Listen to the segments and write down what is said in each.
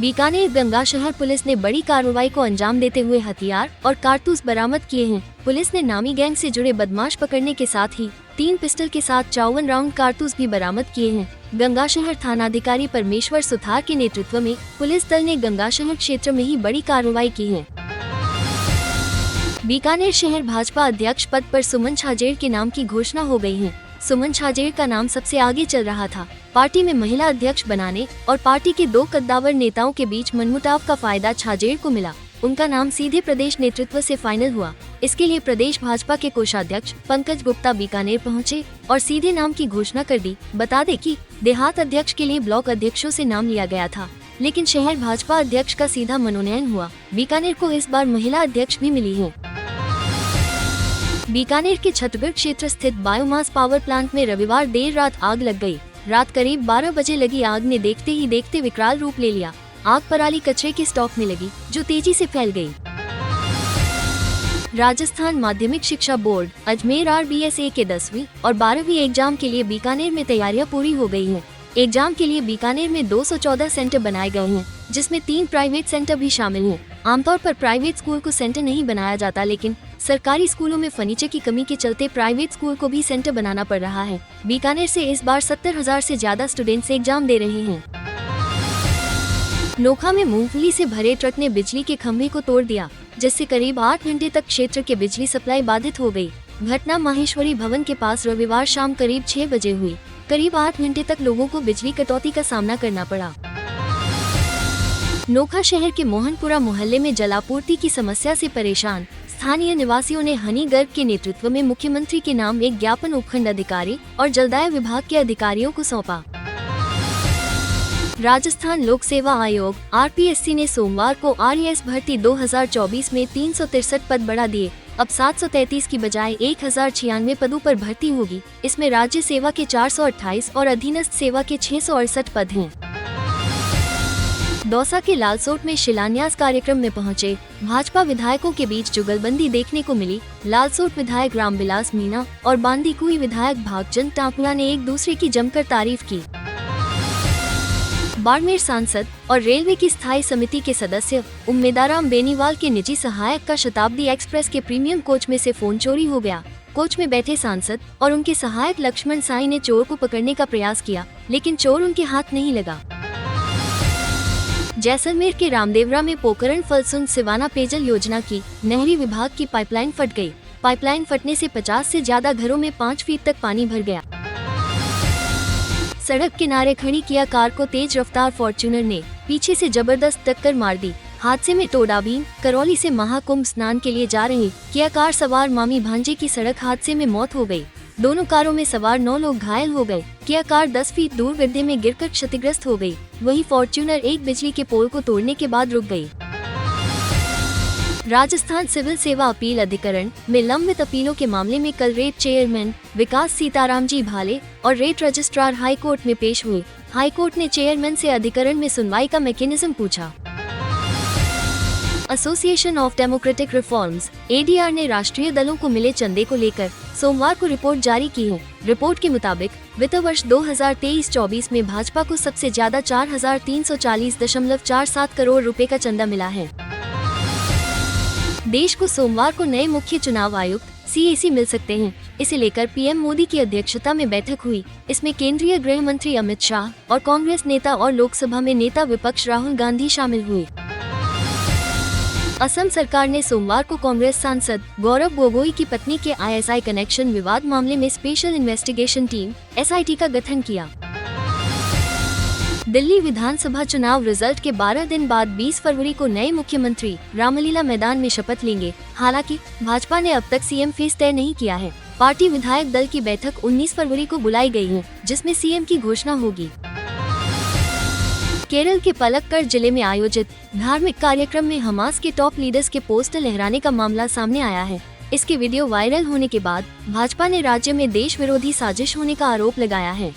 बीकानेर गंगा शहर पुलिस ने बड़ी कार्रवाई को अंजाम देते हुए हथियार और कारतूस बरामद किए हैं। पुलिस ने नामी गैंग से जुड़े बदमाश पकड़ने के साथ ही 3 पिस्टल के साथ 54 राउंड कारतूस भी बरामद किए हैं। गंगा शहर थानाधिकारी परमेश्वर सुथार के नेतृत्व में पुलिस दल ने गंगा शहर क्षेत्र में ही बड़ी कार्रवाई की है। बीकानेर शहर भाजपा अध्यक्ष पद पर सुमन छाजेड़ के नाम की घोषणा हो गई है। सुमन छाजेड़ का नाम सबसे आगे चल रहा था। पार्टी में महिला अध्यक्ष बनाने और पार्टी के 2 कद्दावर नेताओं के बीच मनमुटाव का फायदा छाजेड़ को मिला। उनका नाम सीधे प्रदेश नेतृत्व से फाइनल हुआ। इसके लिए प्रदेश भाजपा के कोषाध्यक्ष पंकज गुप्ता बीकानेर पहुंचे और सीधे नाम की घोषणा कर दी। बता दें कि देहात अध्यक्ष के लिए ब्लॉक अध्यक्षों से नाम लिया गया था, लेकिन शहर भाजपा अध्यक्ष का सीधा मनोनयन हुआ। बीकानेर को इस बार महिला अध्यक्ष भी मिली है। बीकानेर के छतरगढ़ क्षेत्र स्थित बायोमास पावर प्लांट में रविवार देर रात आग लग गई। रात करीब 12 बजे लगी आग ने देखते ही देखते विकराल रूप ले लिया। आग पराली कचरे के स्टॉक में लगी, जो तेजी से फैल गई। राजस्थान माध्यमिक शिक्षा बोर्ड अजमेर RBSA के 10वीं और 12वीं एग्जाम के लिए बीकानेर में तैयारियां पूरी हो गई हैं। एग्जाम के लिए बीकानेर में 214 सेंटर बनाए गए हैं, जिसमें 3 प्राइवेट सेंटर भी शामिल हैं। आमतौर पर प्राइवेट स्कूल को सेंटर नहीं बनाया जाता, लेकिन सरकारी स्कूलों में फर्नीचर की कमी के चलते प्राइवेट स्कूल को भी सेंटर बनाना पड़ रहा है। बीकानेर से इस बार 70,000 से ज्यादा स्टूडेंट्स एग्जाम दे रहे हैं। नोखा में मूंगफली से भरे ट्रक ने बिजली के खंभे को तोड़ दिया, जिससे करीब 8 घंटे तक क्षेत्र के बिजली सप्लाई बाधित हो गई। घटना माहेश्वरी भवन के पास रविवार शाम करीब 6 बजे हुई। करीब 8 घंटे तक लोगों को बिजली कटौती का सामना करना पड़ा। नोखा शहर के मोहनपुरा मोहल्ले में जलापूर्ति की समस्या से परेशान स्थानीय निवासियों ने हनी गर्ग के नेतृत्व में मुख्यमंत्री के नाम एक ज्ञापन उपखंड अधिकारी और जलदाय विभाग के अधिकारियों को सौंपा। राजस्थान लोक सेवा आयोग RPSC ने सोमवार को RAS भर्ती 2024 में 363 पद बढ़ा दिए। अब 733 की बजाय 1096 पदों पर भर्ती होगी। इसमें राज्य सेवा के 428 और अधीनस्थ सेवा के 668 पद हैं। दौसा के लालसोट में शिलान्यास कार्यक्रम में पहुंचे भाजपा विधायकों के बीच जुगलबंदी देखने को मिली। लालसोट विधायक रामविलास मीणा और बांदीकुई विधायक भागचंद टाकुला ने एक दूसरे की जमकर तारीफ की। बाड़मेर सांसद और रेलवे की स्थायी समिति के सदस्य उम्मेदाराम बेनीवाल के निजी सहायक का शताब्दी एक्सप्रेस के प्रीमियम कोच में से फोन चोरी हो गया। कोच में बैठे सांसद और उनके सहायक लक्ष्मण साई ने चोर को पकड़ने का प्रयास किया, लेकिन चोर उनके हाथ नहीं लगा। जैसलमेर के रामदेवरा में पोखरण फलसुन सिवाना पेयजल योजना की नहरी विभाग की पाइपलाइन फट गई। पाइपलाइन फटने से 50 से ज्यादा घरों में 5 फीट तक पानी भर गया। सड़क किनारे खड़ी किया कार को तेज रफ्तार फॉर्च्यूनर ने पीछे से जबरदस्त टक्कर मार दी। हादसे में टोडाबीन करौली से महाकुंभ स्नान के लिए जा रही किया कार सवार मामी भांजे की सड़क हादसे में मौत हो गई। दोनों कारों में सवार 9 लोग घायल हो गए। किया कार 10 फीट दूर गड्ढे में गिरकर क्षतिग्रस्त हो गई। वहीं फॉर्च्यूनर एक बिजली के पोल को तोड़ने के बाद रुक गई। राजस्थान सिविल सेवा अपील अधिकरण में लंबित अपीलों के मामले में कल रेट चेयरमैन विकास सीताराम जी भाले और रेट रजिस्ट्रार हाईकोर्ट में पेश हुए। हाईकोर्ट ने चेयरमैन से अधिकरण में सुनवाई का मैकेनिज्म पूछा। Association of democratic reforms ADR ने राष्ट्रीय दलों को मिले चंदे को लेकर सोमवार को रिपोर्ट जारी की है। रिपोर्ट के मुताबिक वित्त वर्ष 2023-24 में भाजपा को सबसे ज्यादा 4,340.47 करोड़ रुपए का चंदा मिला है। देश को सोमवार को नए मुख्य चुनाव आयुक्त CAC मिल सकते हैं। इसे लेकर PM मोदी की अध्यक्षता में बैठक हुई। इसमें केंद्रीय गृह मंत्री अमित शाह और कांग्रेस नेता और लोकसभा में नेता विपक्ष राहुल गांधी शामिल हुए। असम सरकार ने सोमवार को कांग्रेस सांसद गौरव गोगोई की पत्नी के ISI कनेक्शन विवाद मामले में स्पेशल इन्वेस्टिगेशन टीम SIT का गठन किया। दिल्ली विधानसभा चुनाव रिजल्ट के 12 दिन बाद 20 फरवरी को नए मुख्यमंत्री रामलीला मैदान में शपथ लेंगे। हालांकि भाजपा ने अब तक CM फेस तय नहीं किया है। पार्टी विधायक दल की बैठक 19 फरवरी को बुलाई गई है, जिसमें CM की घोषणा होगी। केरल के पलक्कड़ जिले में आयोजित धार्मिक कार्यक्रम में हमास के टॉप लीडर्स के पोस्टर लहराने का मामला सामने आया है। इसके वीडियो वायरल होने के बाद भाजपा ने राज्य में देश विरोधी साजिश होने का आरोप लगाया है।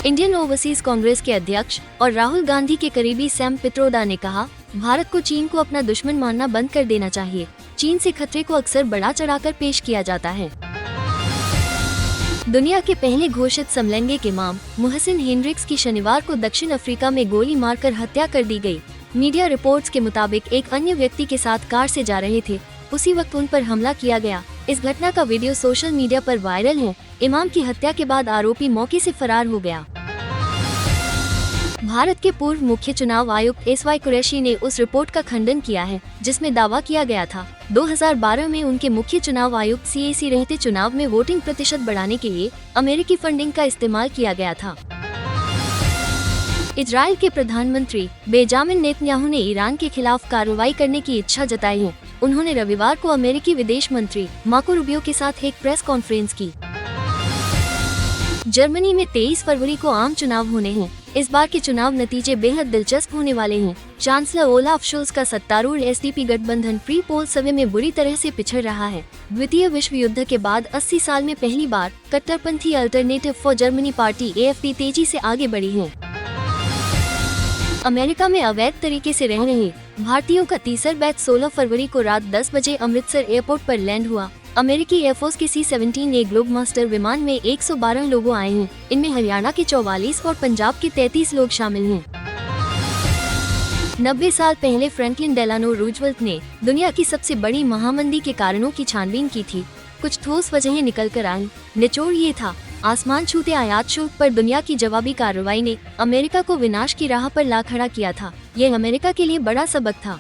इंडियन ओवरसीज कांग्रेस के अध्यक्ष और राहुल गांधी के करीबी सैम पित्रोदा ने कहा, भारत को चीन को अपना दुश्मन मानना बंद कर देना चाहिए। चीन से खतरे को अक्सर बढ़ा चढ़ाकर पेश किया जाता है। दुनिया के पहले घोषित समलैंगिक इमाम मुहसिन हेनरिक्स की शनिवार को दक्षिण अफ्रीका में गोली मारकर हत्या कर दी गई। मीडिया रिपोर्ट्स के मुताबिक एक अन्य व्यक्ति के साथ कार से जा रहे थे, उसी वक्त उन पर हमला किया गया। इस घटना का वीडियो सोशल मीडिया पर वायरल है। इमाम की हत्या के बाद आरोपी मौके से फरार हो गया। भारत के पूर्व मुख्य चुनाव आयुक्त SY कुरैशी ने उस रिपोर्ट का खंडन किया है जिसमें दावा किया गया था 2012 में उनके मुख्य चुनाव आयुक्त CAC रहते चुनाव में वोटिंग प्रतिशत बढ़ाने के लिए अमेरिकी फंडिंग का इस्तेमाल किया गया था। इजराइल के प्रधानमंत्री बेंजामिन नेतन्याहू ने ईरान के खिलाफ कार्रवाई करने की इच्छा जताई है। उन्होंने रविवार को अमेरिकी विदेश मंत्री मार्को रूबियो के साथ एक प्रेस कॉन्फ्रेंस की। जर्मनी में 23 फरवरी को आम चुनाव होने हैं। इस बार के चुनाव नतीजे बेहद दिलचस्प होने वाले हैं। चांसलर ओलाफ शोल्ज का सत्तारूढ़ SDP गठबंधन प्री पोल सर्वे में बुरी तरह से पिछड़ रहा है। द्वितीय विश्व युद्ध के बाद 80 साल में पहली बार कट्टरपंथी alternative for Germany party AFD तेजी से आगे बढ़ी है। अमेरिका में अवैध तरीके से रह रहे भारतीयों का तीसरा बैच 16 फरवरी को रात 10 बजे अमृतसर एयरपोर्ट पर लैंड हुआ। अमेरिकी एयरफोर्स के C-17A ग्लोबमास्टर विमान में 112 लोग आए हैं। इनमें हरियाणा के 44 और पंजाब के 33 लोग शामिल हैं। 90 साल पहले फ्रैंकलिन डेलानो रूजवेल्ट ने दुनिया की सबसे बड़ी महामंदी के कारणों की छानबीन की थी। कुछ ठोस वजहें निकल कर आई। निचोड़ ये था, आसमान छूते आयात शुल्क पर दुनिया की जवाबी कार्रवाई ने अमेरिका को विनाश की राह पर ला खड़ा किया था। यह अमेरिका के लिए बड़ा सबक था।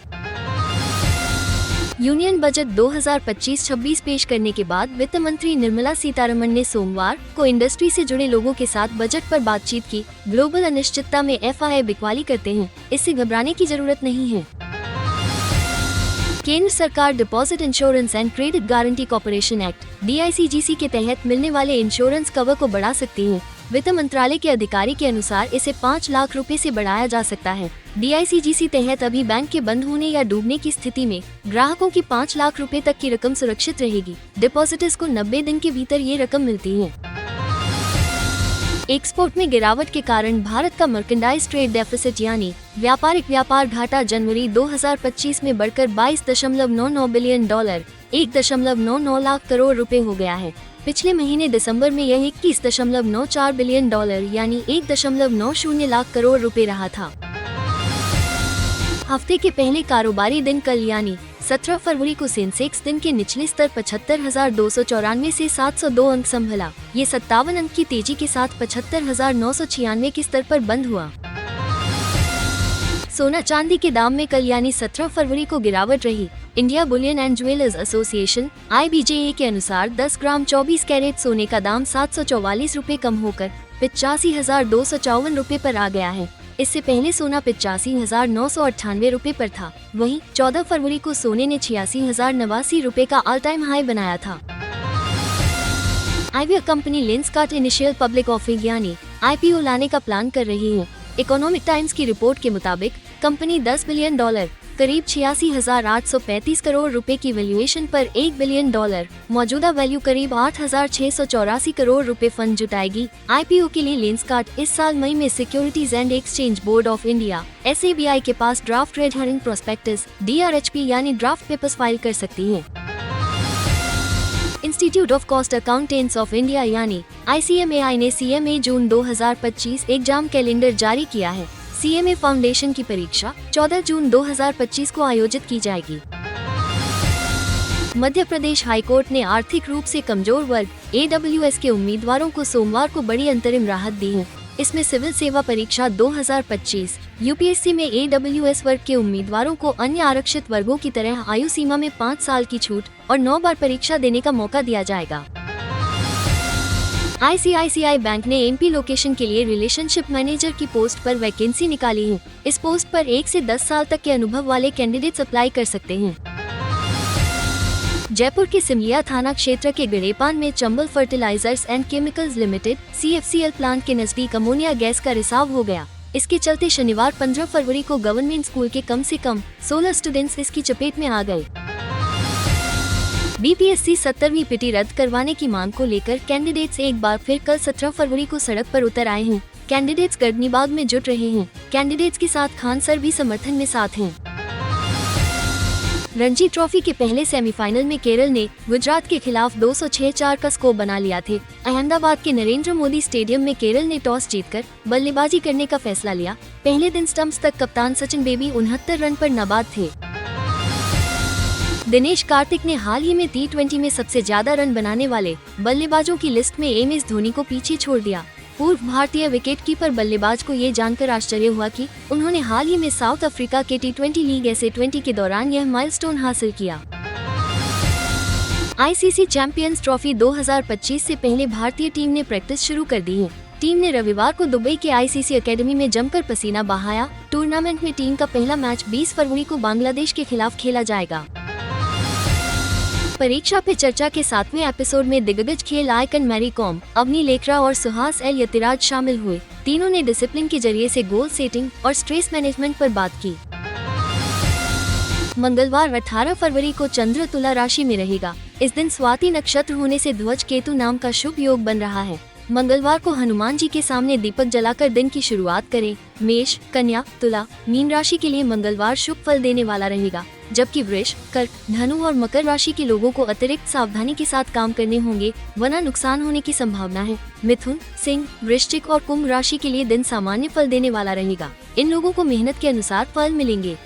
यूनियन बजट 2025-26 पेश करने के बाद वित्त मंत्री निर्मला सीतारमण ने सोमवार को इंडस्ट्री से जुड़े लोगों के साथ बजट पर बातचीत की। ग्लोबल अनिश्चितता में FII बिकवाली करते हैं, इससे घबराने की जरूरत नहीं है। केंद्र सरकार deposit insurance and credit guarantee corporation act DICGC के तहत मिलने वाले इंश्योरेंस कवर को बढ़ा सकती है। वित्त मंत्रालय के अधिकारी के अनुसार इसे 5 लाख रुपए से बढ़ाया जा सकता है। DICGC तहत अभी बैंक के बंद होने या डूबने की स्थिति में ग्राहकों की 5 लाख रुपए तक की रकम सुरक्षित रहेगी। डिपॉजिटर्स को 90 दिन के भीतर ये रकम मिलती है। एक्सपोर्ट में गिरावट के कारण भारत का मर्केंडाइज ट्रेड डेफिसिट यानी व्यापारिक व्यापार घाटा जनवरी 2025 में बढ़कर $22.99 बिलियन 1.99 लाख करोड़ रुपए हो गया है। पिछले महीने दिसंबर में यह $21.94 बिलियन यानी 1.90 लाख करोड़ रुपए रहा था। हफ्ते के पहले कारोबारी दिन कल यानी 17 फरवरी को सेंसेक्स दिन के निचले स्तर 75,294 से 702 अंक संभला। ये 57 अंक की तेजी के साथ 75,996 के स्तर पर बंद हुआ। सोना चांदी के दाम में कल यानी 17 फरवरी को गिरावट रही। India Boolean and jewellers association IBJA के अनुसार 10 ग्राम 24 कैरेट सोने का दाम 744 रुपए कम होकर 85,254 रुपए पर आ गया है। इससे पहले सोना 85,998 रुपए पर था। वहीं 14 फरवरी को सोने ने 86,089 रुपए का ऑल टाइम हाई बनाया था। IVR company Lenskart initial public offering यानी IPO लाने का प्लान कर रही है। इकोनॉमिक टाइम्स की रिपोर्ट के मुताबिक कंपनी $10 बिलियन करीब 86,835 करोड़ रुपए की वैल्यूएशन पर $1 बिलियन मौजूदा वैल्यू करीब 8,684 करोड़ रुपए फंड जुटाएगी। IPO के लिए लेंसकार्ट इस साल मई में securities and exchange board of India SABI के पास draft red herring prospectus DRHP यानी ड्राफ्ट पेपर्स फाइल कर सकती है। Institute of cost accountants of India यानी ICMAI ने CMA जून 2025 एग्जाम कैलेंडर जारी किया है। CMA फाउंडेशन की परीक्षा 14 जून 2025 को आयोजित की जाएगी। मध्य प्रदेश हाईकोर्ट ने आर्थिक रूप से कमजोर वर्ग AWS के उम्मीदवारों को सोमवार को बड़ी अंतरिम राहत दी है। इसमें सिविल सेवा परीक्षा 2025 UPSC में AWS वर्ग के उम्मीदवारों को अन्य आरक्षित वर्गों की तरह आयु सीमा में 5 साल की छूट और 9 बार परीक्षा देने का मौका दिया जाएगा। ICICI बैंक ने MP लोकेशन के लिए रिलेशनशिप मैनेजर की पोस्ट पर वैकेंसी निकाली है। इस पोस्ट पर 1 से 10 साल तक के अनुभव वाले कैंडिडेट्स अप्लाई कर सकते हैं। जयपुर के सिमलिया थाना क्षेत्र के गड़ेपान में Chambal fertilisers and chemicals limited CFCL plant के नजदीक अमोनिया गैस का रिसाव हो गया। इसके चलते शनिवार 15 फरवरी को गवर्नमेंट स्कूल के कम से कम 16 स्टूडेंट्स इसकी चपेट में आ गए। BPSC 70वीं PT रद्द करवाने की मांग को लेकर कैंडिडेट्स एक बार फिर कल 17 फरवरी को सड़क पर उतर आए हैं। कैंडिडेट्स गर्दनीबाग में जुट रहे हैं। कैंडिडेट्स के साथ खान सर भी समर्थन में साथ हैं। रणजी ट्रॉफी के पहले सेमीफाइनल में केरल ने गुजरात के खिलाफ 206-4 का स्कोर बना लिया थे। अहमदाबाद के नरेंद्र मोदी स्टेडियम में केरल ने टॉस जीतकर बल्लेबाजी करने का फैसला लिया। पहले दिन स्टंप्स तक कप्तान सचिन बेबी 69 रन पर नाबाद थे। दिनेश कार्तिक ने हाल ही में T20 में सबसे ज्यादा रन बनाने वाले बल्लेबाजों की लिस्ट में MS धोनी को पीछे छोड़ दिया। पूर्व भारतीय विकेटकीपर बल्लेबाज को ये जानकर आश्चर्य हुआ कि उन्होंने हाल ही में साउथ अफ्रीका के T20 लीग SA20 के दौरान यह माइलस्टोन हासिल किया। ICC चैंपियंस ट्रॉफी 2025 से पहले भारतीय टीम ने प्रैक्टिस शुरू कर दी है। टीम ने रविवार को दुबई के ICC एकेडमी में जमकर पसीना बहाया। टूर्नामेंट में टीम का पहला मैच 20 फरवरी को बांग्लादेश के खिलाफ खेला जाएगा। परीक्षा पे चर्चा के 7वें एपिसोड में दिग्गज खेल आइकन मैरी कॉम, अवनी लेखरा और सुहास एल यतिराज शामिल हुए। तीनों ने डिसिप्लिन के जरिए से गोल सेटिंग और स्ट्रेस मैनेजमेंट पर बात की। मंगलवार 18 फरवरी को चंद्र तुला राशि में रहेगा। इस दिन स्वाति नक्षत्र होने से ध्वज केतु नाम का शुभ योग बन रहा है। मंगलवार को हनुमान जी के सामने दीपक जलाकर दिन की शुरुआत करें। मेष, कन्या, तुला, मीन राशि के लिए मंगलवार शुभ फल देने वाला रहेगा, जबकि वृष, कर्क, धनु और मकर राशि के लोगों को अतिरिक्त सावधानी के साथ काम करने होंगे, वरना नुकसान होने की संभावना है। मिथुन, सिंह, वृश्चिक और कुंभ राशि के लिए दिन सामान्य फल देने वाला रहेगा। इन लोगों को मेहनत के अनुसार फल मिलेंगे।